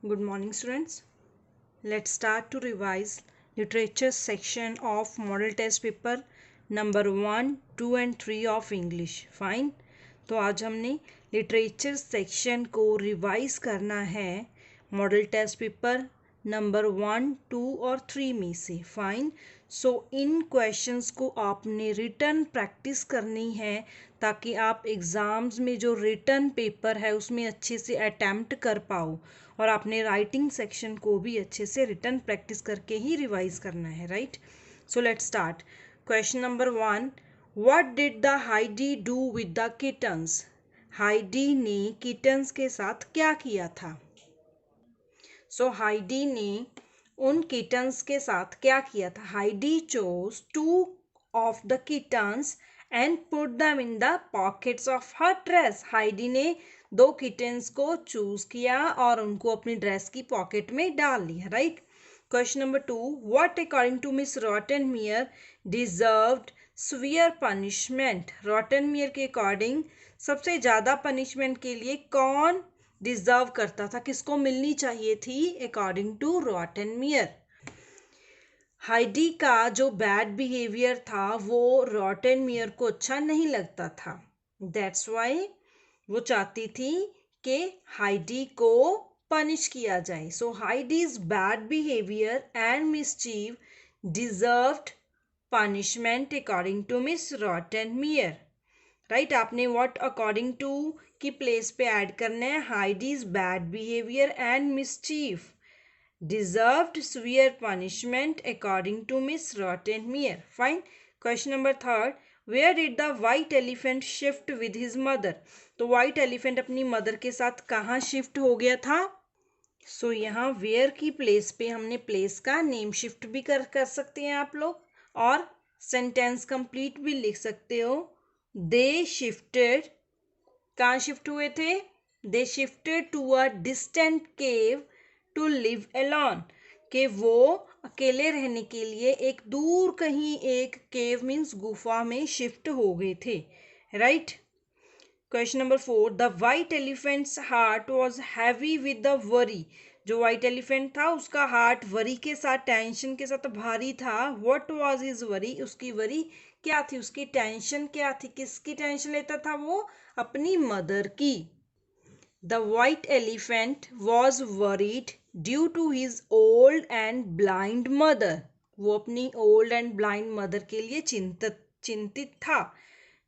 Good morning, students. Let's start to revise literature section of model test paper number 1, 2 and 3 of English. Fine. तो आज हमने literature section को revise करना है model test paper number 1, 2 और 3 में से. फाइन. सो इन क्वेश्चंस को आपने रिटन प्रैक्टिस करनी है ताकि आप एग्ज़ाम्स में जो रिटन पेपर है उसमें अच्छे से अटैम्प्ट कर पाओ, और आपने राइटिंग सेक्शन को भी अच्छे से रिटन प्रैक्टिस करके ही रिवाइज करना है. Right. So let's start. Question number 1. What did the Heidi do with the kittens? Heidi ने किटन्स के साथ क्या किया था? सो हाइडी ने उन किटन्स के साथ क्या किया था? Heidi chose 2 of the kittens and put them in the pockets of her dress. Heidi ने 2 किटन्स को चूज किया और उनको अपनी ड्रेस की पॉकेट में डाल लिया. Right. Question number 2. What according to Miss Rottenmeier deserved severe punishment? Rottenmeier के अकॉर्डिंग सबसे ज़्यादा पनिशमेंट के लिए कौन डिजर्व करता था, किसको मिलनी चाहिए थी अकॉर्डिंग टू रॉटनमेयर? हाइडी का जो बैड बिहेवियर था वो रॉटनमेयर को अच्छा नहीं लगता था. दैट्स वाई वो चाहती थी कि हाइडी को पनिश किया जाए. So Heidi's bad behaviour and mischief deserved punishment according to Miss Rottenmeier. Right. आपने व्हाट अकॉर्डिंग टू की प्लेस पे ऐड करना है Heidi's bad behaviour and mischief deserved severe punishment according to Miss Rottenmeier. Fine. Question number 3. Where did the white elephant shift with his mother? तो white elephant अपनी mother के साथ कहाँ shift हो गया था? सो यहाँ where की प्लेस पे हमने प्लेस का नेम शिफ्ट भी कर सकते हैं आप लोग, और सेंटेंस कंप्लीट भी लिख सकते हो. दे शिफ्टेड, कहाँ शिफ्ट हुए थे? They shifted to a distant cave to live alone, कि वो अकेले रहने के लिए एक दूर कहीं एक केव मीन्स गुफा में शिफ्ट हो गए थे. Right. Question number 4. The white elephants heart was heavy with the worry. जो वाइट एलिफेंट था उसका हार्ट वरी के साथ, टेंशन के साथ भारी था. What was his worry? उसकी वरी क्या थी, उसकी टेंशन क्या थी, किसकी टेंशन लेता था वो? अपनी मदर की. The white elephant was worried due to his old and blind mother. वो अपनी old and blind mother के लिए चिंतित था.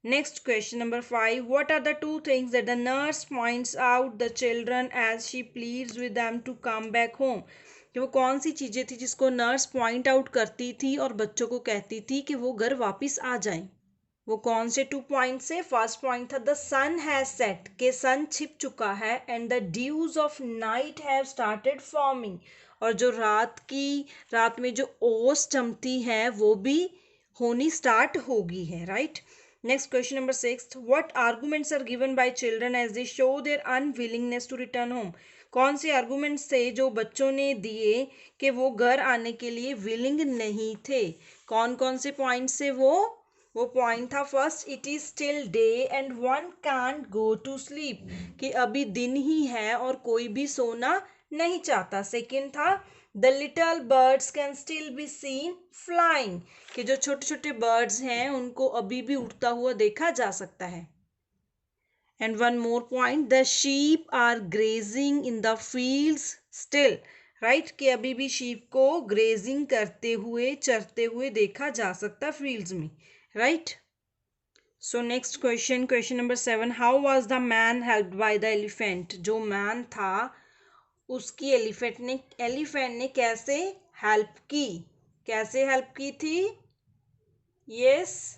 Next question number 5. What are the 2 things that the nurse points out the children as she pleads with them to come back home? कि वो कौन सी चीज़ें थी जिसको नर्स पॉइंट आउट करती थी और बच्चों को कहती थी कि वो घर वापस आ जाएं? वो कौन से 2 पॉइंट से? फर्स्ट पॉइंट था द सन हैज सेट, के सन छिप चुका है, and the dews of night have started forming, और जो रात में जो ओस जमती है वो भी होनी स्टार्ट होगी है. Right. Next question number 6. What arguments are given by children as they show their unwillingness to return home? कौन से आर्गुमेंट्स थे जो बच्चों ने दिए कि वो घर आने के लिए विलिंग नहीं थे? कौन कौन से पॉइंट से? वो पॉइंट था first, it is still day and one can't go to sleep, कि अभी दिन ही है और कोई भी सोना नहीं चाहता. सेकेंड था the little birds can still be seen flying, कि जो छोटे छोटे बर्ड्स हैं उनको अभी भी उड़ता हुआ देखा जा सकता है. And one more point, the sheep are grazing in the fields still. Right, कि अभी भी शीप को ग्रेजिंग करते हुए, चरते हुए देखा जा सकता है फील्ड्स में. Right. So next question, question number 7. How was the man helped by the elephant? जो मैन था उसकी एलिफेंट ने कैसे हेल्प की? कैसे हेल्प की थी? Yes,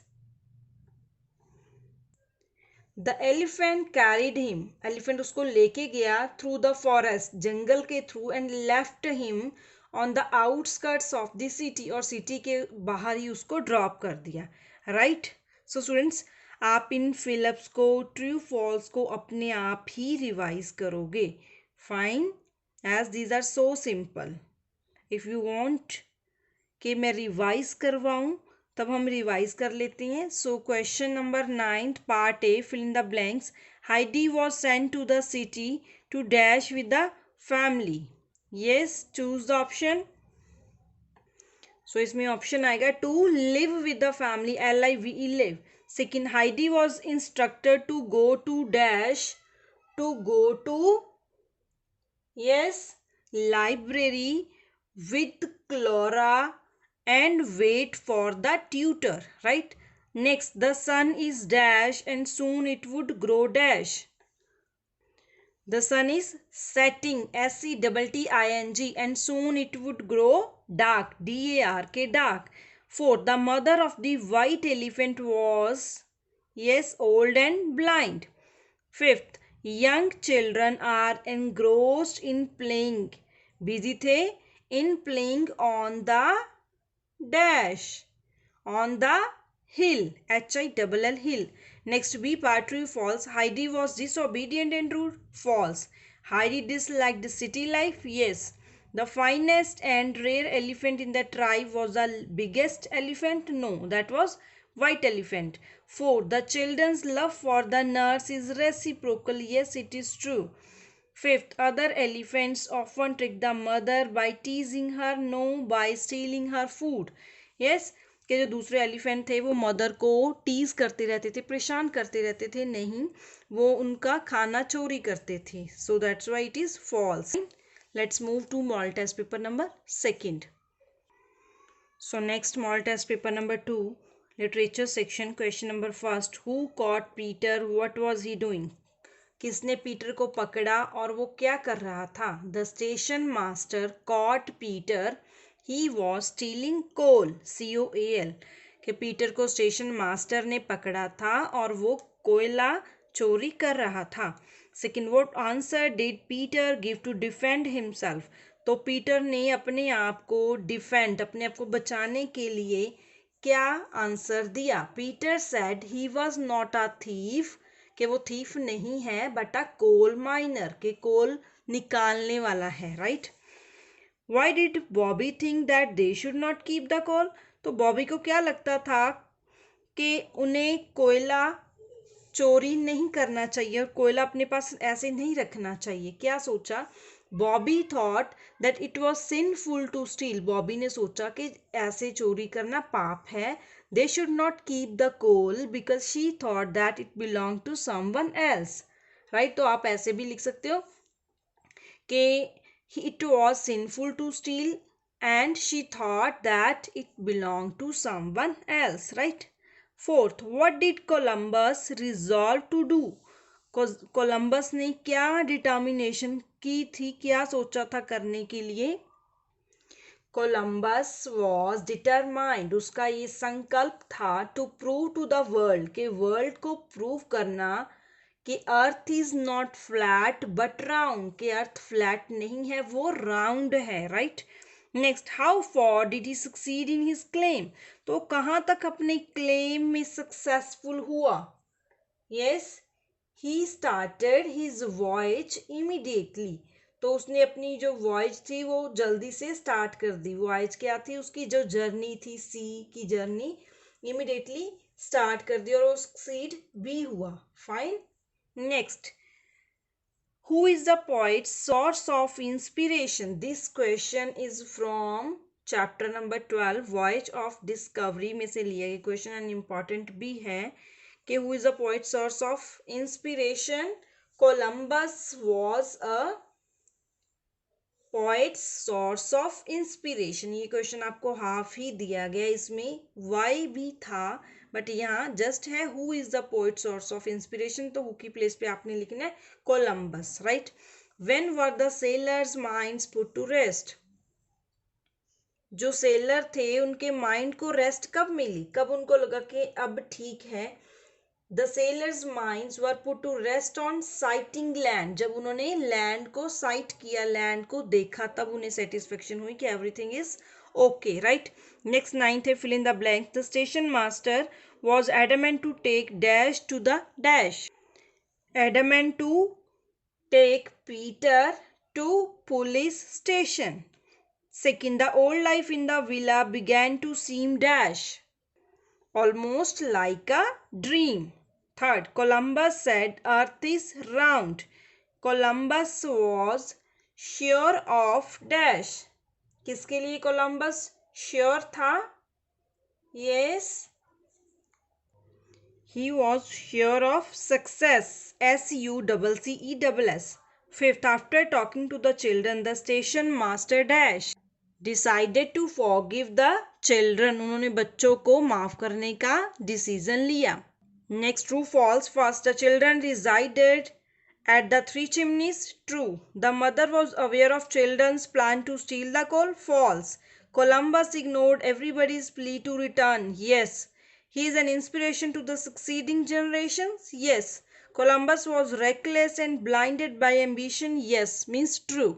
the elephant carried him, elephant उसको लेके गया थ्रू द फॉरेस्ट, जंगल के through, and left him on the outskirts of the city, और सिटी के बाहर ही उसको ड्रॉप कर दिया. राइट. सो स्टूडेंट्स, आप इन फिलअप्स को, ट्रू फॉल्स को अपने आप ही रिवाइज करोगे. Fine. As these are so simple. If you want कि मैं रिवाइज करवाऊँ तब हम रिवाइज कर लेते हैं. So question number 9 part A, fill in the blanks. Heidi was sent to the city to dash with the family. Yes, choose the option. So इसमें option आएगा to live with the family, LIVE live. Second, Heidi was instructed to go to dash, to go to, yes, library with Clara and wait for the tutor, right? Next, the sun is dash and soon it would grow dash. The sun is setting, SETTING, and soon it would grow dark, DARK, dark. Fourth, the mother of the white elephant was, yes, old and blind. Fifth, young children are engrossed in playing. Busy थे in playing on the dash, on the hill, HILL hill. Next, B part true false. Heidi was disobedient and rude. False. Heidi disliked city life. Yes. The finest and rare elephant in the tribe was the biggest elephant. No, that was white elephant. 4. The children's love for the nurse is reciprocal. Yes, it is true. Fifth, other elephants often trick the mother by teasing her. No, by stealing her food. Yes, कि जो दूसरे elephant थे वो mother को tease करते रहते थे, परेशान करते रहते थे. नहीं, वो उनका खाना चोरी करते थे. So that's why it is false. Let's move to model test paper number second. So next model test paper number 2, literature section. Question number first, who caught Peter, what was he doing. किसने Peter को पकड़ा और वो क्या कर रहा था. The station master caught Peter, he was stealing coal, COAL. कि पीटर को स्टेशन मास्टर ने पकड़ा था और वो कोयला चोरी कर रहा था. Second, what answer did Peter give to defend himself. तो पीटर ने अपने आप को डिफेंड, अपने आप को बचाने के लिए क्या आंसर दिया. Peter said he was not a thief, कि वो थीफ नहीं है बट अ कोल माइनर, के कोल निकालने वाला है. Right. Why did Bobby think that they should not keep the coal. तो बॉबी को क्या लगता था कि उन्हें कोयला चोरी नहीं करना चाहिए और कोयला अपने पास ऐसे नहीं रखना चाहिए. क्या सोचा. Bobby thought that it was sinful to steal. Bobby ने सोचा कि ऐसे चोरी करना पाप है. They should not keep the coal because she thought that it belong to someone else. Right. तो आप ऐसे भी लिख सकते हो कि it was sinful to steal and she thought that it belonged to someone else. Right. Fourth, what did Columbus resolve to do. Columbus ने क्या डिटर्मिनेशन की थी, क्या सोचा था करने के लिए. कोलंबस वॉज डिटरमाइंड, उसका ये संकल्प था to prove to the world, के वर्ल्ड को प्रूव करना कि earth is not flat but round, कि अर्थ फ्लैट नहीं है वो राउंड है. Right. Next, how far did he succeed in his claim. तो कहाँ तक अपने क्लेम में सक्सेसफुल हुआ. Yes, he started his voyage immediately. तो उसने अपनी जो वॉयज थी वो जल्दी से स्टार्ट कर दी. वॉयज क्या थी, उसकी जो जर्नी थी, सी की जर्नी, इमीडिएटली स्टार्ट कर दी और वो सक्सीड भी हुआ. Fine. Next, who is the poet's source of inspiration. This question is from chapter number 12, Voyage of Discovery में से लिया गया क्वेश्चन एंड इम्पॉर्टेंट भी है कि who is the poet's source of inspiration. Columbus was a poet's source of inspiration. ये question आपको half ही दिया गया, इसमें वाई भी था बट यहाँ जस्ट है who is the poet source of inspiration. तो हु की प्लेस पे आपने लिखना है Columbus. Right. When were the sailors minds put to rest. जो सेलर थे उनके माइंड को रेस्ट कब मिली, कब उनको लगा कि अब ठीक है. The sailors minds were put to rest on sighting land. जब उन्होंने लैंड को साइट किया, लैंड को देखा, तब उन्हें सेटिस्फेक्शन हुई कि everything is okay. Right. Next, ninth है fill in the blank. The station master was adamant to take dash to the dash. Adamant to take Peter to police station. Second, the old life in the villa began to seem dash, almost like a dream. Third, Columbus said earth is round. Columbus was sure of dash. किसके लिए Columbus sure था? Yes, he was sure of success. SUCCESS. Fifth, after talking to the children, the station master dash decided to forgive the children. उन्होंने बच्चों को माफ करने का decision लिया. Next, true false. First, the children resided at the Three Chimneys. True. The mother was aware of children's plan to steal the coal. False. Columbus ignored everybody's plea to return. Yes. He is an inspiration to the succeeding generations. Yes. Columbus was reckless and blinded by ambition. Yes. Means true.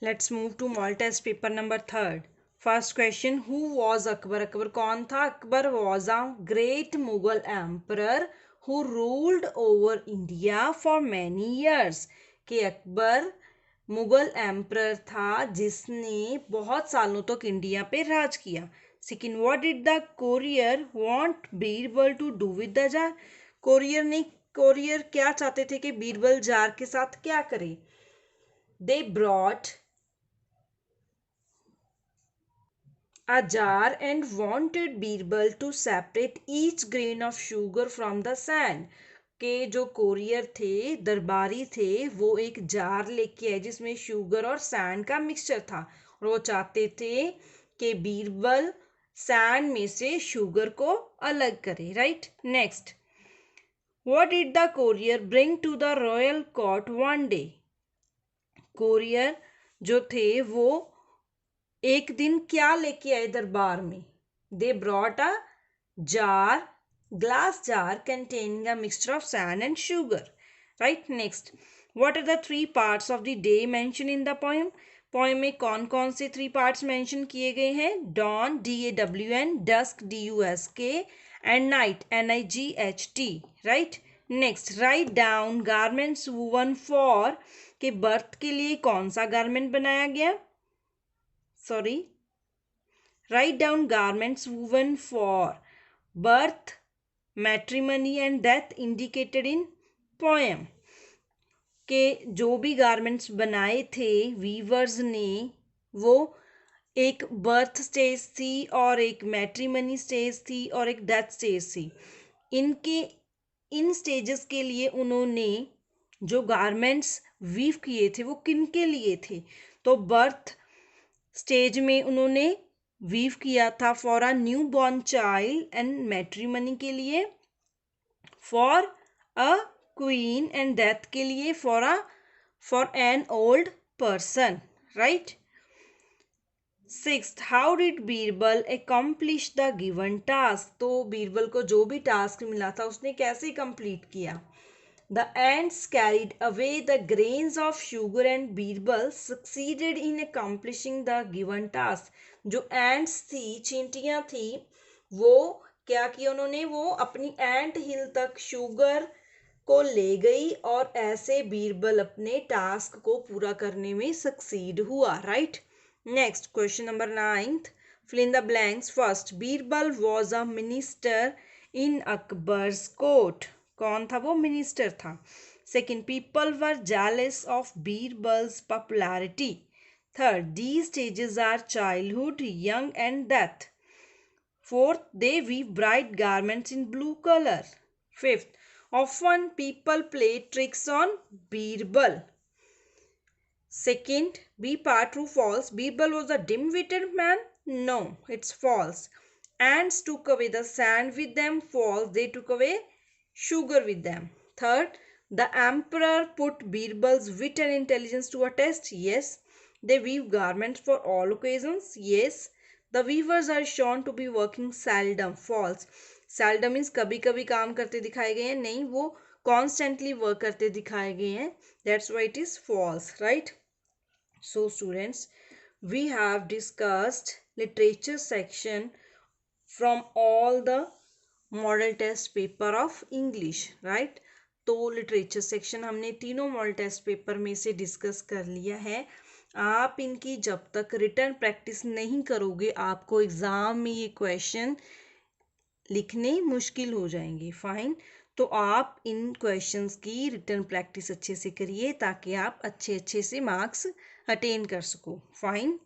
Let's move to moral test paper number 3rd. First question, who was Akbar? Akbar कौन था? Akbar was a great Mughal emperor who ruled over India for many years. कि Akbar Mughal emperor था जिसने बहुत सालों तक India पे राज किया. Second, what did the courier want Birbal to do with the jar? Courier क्या चाहते थे कि बीरबल जार के साथ क्या करे? They brought a jar and wanted Birbal to separate each grain of sugar from the sand. के जो कोरियर थे, दरबारी थे, वो एक जार लेके आए जिसमें शुगर और सैंड का मिक्सचर था और वो चाहते थे कि बीरबल सैंड में से शुगर को अलग करे. Right. Next, what did the courier bring to the royal court one day? Courier जो थे वो एक दिन क्या लेके आए दरबार में? They brought a jar, glass jar containing a mixture of sand and sugar. Right. Next, what are the 3 parts of the day mentioned in the poem? Poem में कौन कौन से 3 पार्ट्स मेंशन किए गए हैं? dawn, DAWN, dusk, DUSK, and night, NIGHT. Right. Next, write down garments woven for. के birth के लिए कौन सा गारमेंट बनाया गया? Write down garments woven for birth, matrimony and death indicated in poem. के जो भी गारमेंट्स बनाए थे वीवर्स ने, वो एक बर्थ स्टेज थी और एक मैट्रिमनी स्टेज थी और एक डेथ स्टेज थी. इन स्टेजेस के लिए उन्होंने जो गारमेंट्स वीव किए थे वो किन के लिए थे? तो बर्थ स्टेज में उन्होंने वीव किया था for a new born child and matrimony के लिए for a queen and death के लिए for an old person. Right. Sixth, how did Birbal accomplish the given task? तो बीरबल को जो भी टास्क मिला था उसने कैसे कंप्लीट किया? The ants carried away the grains of sugar and Birbal succeeded in accomplishing the given task. जो ants थी, चींटियां थी, वो क्या किया उन्होंने? वो अपनी एंट हिल तक शुगर को ले गई और ऐसे बीरबल अपने टास्क को पूरा करने में सक्सीड हुआ. Right. Next, question number 9th, fill in the blanks. First, Birbal was a minister in Akbar's court. कौन था वो? मिनिस्टर था. Second, people were jealous of Birbal's popularity. Third, these stages are childhood, young and death. Fourth, they weave bright garments in blue colour. Fifth, often people play tricks on Birbal. Second, B part, true false. Birbal was a dim-witted man. No, it's false. Ants took away the sand with them. False. They took away sugar with them. Third, the emperor put Birbal's wit and intelligence to a test. Yes. They weave garments for all occasions. Yes. The weavers are shown to be working seldom. False. Seldom means कभी कभी काम करते दिखाए गए हैं. नहीं, वो constantly work करते दिखाए गए हैं. That's why it is false. Right. So students, we have discussed literature section from all the model test paper of English. Right. तो लिटरेचर सेक्शन हमने तीनों मॉडल टेस्ट पेपर में से डिस्कस कर लिया है. आप इनकी जब तक रिटर्न प्रैक्टिस नहीं करोगे आपको एग्ज़ाम में ये क्वेश्चन लिखने मुश्किल हो जाएंगे. फाइन. तो आप इन क्वेश्चंस की रिटन प्रैक्टिस अच्छे से करिए ताकि आप अच्छे अच्छे से मार्क्स अटेन कर सको। फाइन।